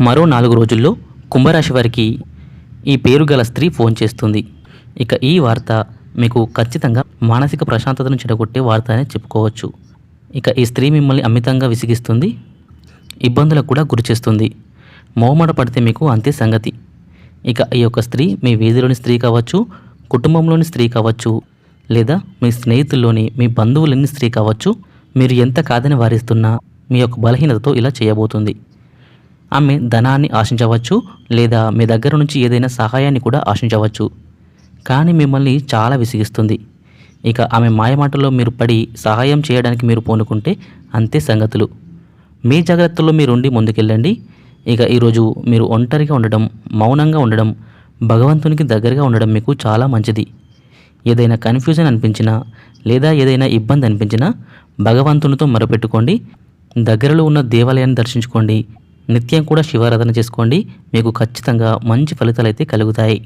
మరో 4 రోజుల్లో కుంభరాశి వారికి ఈ పేరు గల స్త్రీ ఫోన్ చేస్తుంది. ఇక ఈ వార్త మీకు ఖచ్చితంగా మానసిక ప్రశాంతతను చెడగొట్టే వార్త అనే చెప్పుకోవచ్చు. ఇక ఈ స్త్రీ మిమ్మల్ని అమితంగా విసిగిస్తుంది, ఇబ్బందులకు కూడా గురిచేస్తుంది. మొహమాట పడితే మీకు అంతే సంగతి. ఇక ఈ యొక్క స్త్రీ మీ వీధిలోని స్త్రీ కావచ్చు, కుటుంబంలోని స్త్రీ కావచ్చు, లేదా మీ స్నేహితుల్లోని మీ బంధువులోని స్త్రీ కావచ్చు. మీరు ఎంత కాదని వారిస్తున్నా మీ యొక్క బలహీనతతో ఇలా చేయబోతుంది. ఆమె ధనాన్ని ఆశించవచ్చు, లేదా మీ దగ్గర నుంచి ఏదైనా సహాయాన్ని కూడా ఆశించవచ్చు. కానీ మిమ్మల్ని చాలా విసిగిస్తుంది. ఇక ఆమె మాయమాటల్లో మీరు పడి సహాయం చేయడానికి మీరు పూనుకుంటే అంతే సంగతులు. మీ జాగ్రత్తల్లో మీరుండి ముందుకెళ్ళండి. ఇక ఈరోజు మీరు ఒంటరిగా ఉండడం, మౌనంగా ఉండడం, భగవంతునికి దగ్గరగా ఉండడం మీకు చాలా మంచిది. ఏదైనా కన్ఫ్యూజన్ అనిపించినా, లేదా ఏదైనా ఇబ్బంది అనిపించినా భగవంతునితో మొరపెట్టుకోండి. దగ్గరలో ఉన్న దేవాలయాన్ని దర్శించుకోండి. నిత్యం కూడా శివారాధన చేసుకోండి. మీకు ఖచ్చితంగా మంచి ఫలితాలు అయితే కలుగుతాయి.